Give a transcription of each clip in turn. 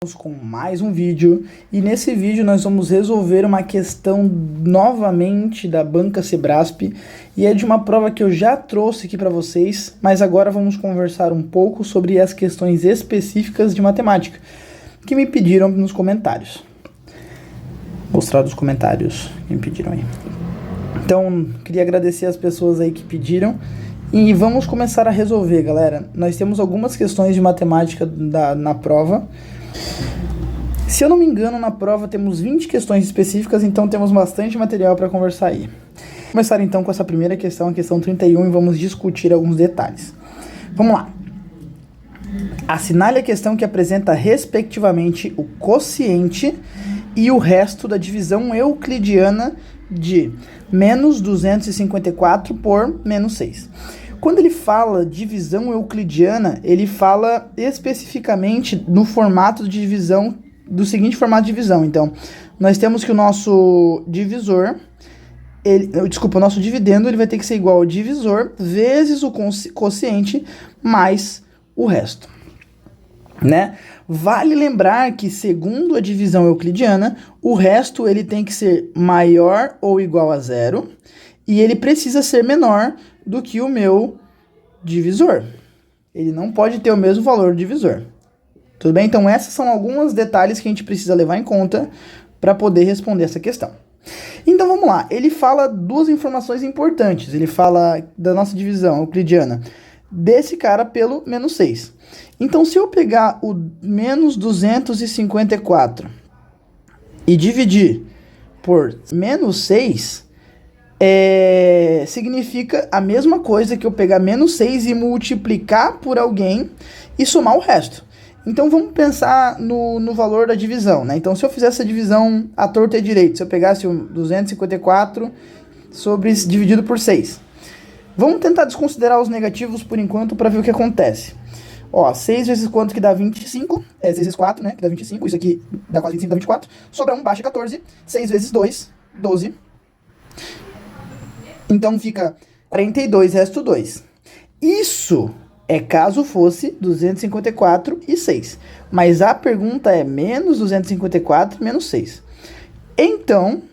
Com mais um vídeo, e nesse vídeo nós vamos resolver uma questão novamente da banca Sebrasp, e é de uma prova que eu já trouxe aqui para vocês, mas agora vamos conversar um pouco sobre as questões específicas de matemática que me pediram nos comentários. Vou mostrar os comentários que me pediram aí. Então, queria agradecer as pessoas aí que pediram. E vamos começar a resolver, galera. Nós temos algumas questões de matemática na prova. Se eu não me engano, na prova temos 20 questões específicas, então temos bastante material para conversar aí. Vamos começar então com essa primeira questão, a questão 31, e vamos discutir alguns detalhes. Vamos lá. Assinale a questão que apresenta respectivamente o quociente e o resto da divisão euclidiana de menos 254 por menos 6. Quando ele fala divisão euclidiana, ele fala especificamente no formato de divisão, do seguinte formato de divisão. Então, nós temos que o nosso divisor, o nosso dividendo, ele vai ter que ser igual ao divisor vezes o quociente mais o resto, né? Vale lembrar que, segundo a divisão euclidiana, o resto ele tem que ser maior ou igual a zero e ele precisa ser menor do que o meu divisor. Ele não pode ter o mesmo valor do divisor. Tudo bem? Então, esses são alguns detalhes que a gente precisa levar em conta para poder responder essa questão. Então, vamos lá. Ele fala duas informações importantes. Ele fala da nossa divisão euclidiana desse cara pelo menos 6. Então, se eu pegar o menos 254 e dividir por menos 6, significa a mesma coisa que eu pegar menos 6 e multiplicar por alguém e somar o resto. Então, vamos pensar no valor da divisão, né? Então, se eu fizesse essa divisão à torta e à direita, se eu pegasse o 254 dividido por 6, vamos tentar desconsiderar os negativos por enquanto para ver o que acontece. Ó, 6 vezes quanto que dá 25? 6 vezes 4, né? Que dá 25. Isso aqui dá quase 25, dá 24. Sobra 1, baixa 14. 6 vezes 2, 12. Então fica 42, resto 2. Isso é caso fosse 254 e 6. Mas a pergunta é menos 254 menos 6. Então,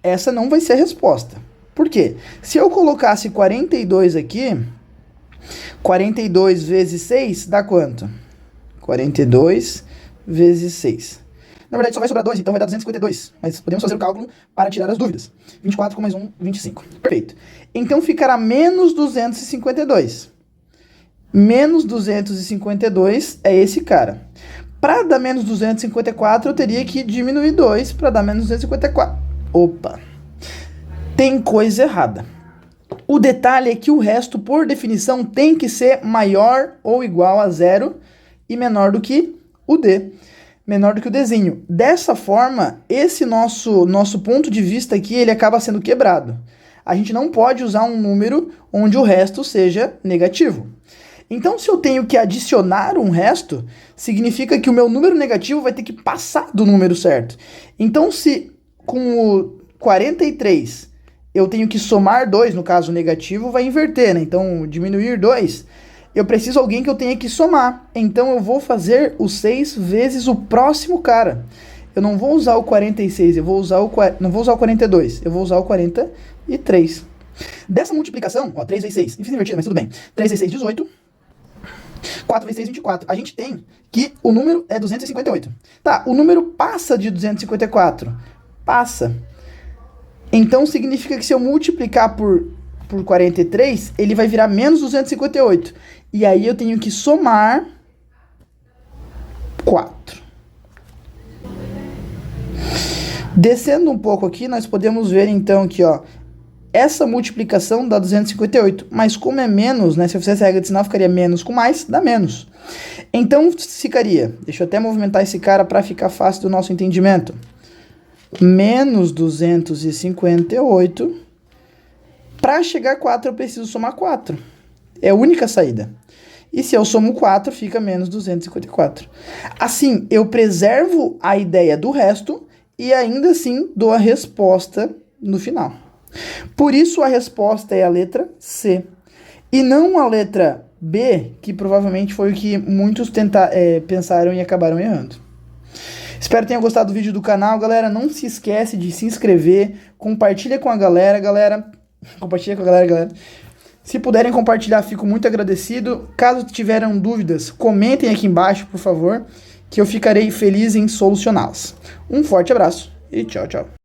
essa não vai ser a resposta. Por quê? Se eu colocasse 42 aqui, 42 vezes 6 dá quanto? 42 vezes 6. Na verdade, só vai sobrar 2, então vai dar 252. Mas podemos fazer o cálculo para tirar as dúvidas. 24 com mais 1, 25. Perfeito. Então ficará menos 252. Menos 252 é esse cara. Para dar menos 254, eu teria que diminuir 2 para dar menos 254. Opa! Tem coisa errada. O detalhe é que o resto, por definição, tem que ser maior ou igual a zero e menor do que o D. Menor do que o Dzinho. Dessa forma, esse nosso ponto de vista aqui, ele acaba sendo quebrado. A gente não pode usar um número onde o resto seja negativo. Então, se eu tenho que adicionar um resto, significa que o meu número negativo vai ter que passar do número certo. Então, se com o 43 eu tenho que somar 2, no caso negativo, vai inverter, né? Então, diminuir 2, eu preciso de alguém que eu tenha que somar. Então, eu vou fazer o 6 vezes o próximo cara. Eu não vou usar o 46, não vou usar o 42, eu vou usar o 43. Dessa multiplicação, ó, 3 vezes 6, fiz invertido, mas tudo bem. 3 vezes 6, 18. 4 vezes 6, 24. A gente tem que o número é 258. Tá, o número passa de 254. Passa. Então, significa que se eu multiplicar por 43, ele vai virar menos 258. E aí eu tenho que somar 4. Descendo um pouco aqui, nós podemos ver então que, ó, essa multiplicação dá 258, mas como é menos, né, se eu fizesse a regra de sinal, ficaria menos com mais, dá menos. Então, ficaria, deixa eu até movimentar esse cara para ficar fácil do nosso entendimento. Menos 258. Para chegar a 4, eu preciso somar 4. É a única saída. E se eu somo 4, fica menos 254. Assim, eu preservo a ideia do resto e ainda assim dou a resposta no final. Por isso, a resposta é a letra C. E não a letra B, que provavelmente foi o que muitos pensaram e acabaram errando. Espero que tenham gostado do vídeo do canal, galera. Não se esquece de se inscrever, compartilha com a galera, galera. Compartilha com a galera, galera. Se puderem compartilhar, fico muito agradecido. Caso tiverem dúvidas, comentem aqui embaixo, por favor, que eu ficarei feliz em solucioná-las. Um forte abraço e tchau, tchau.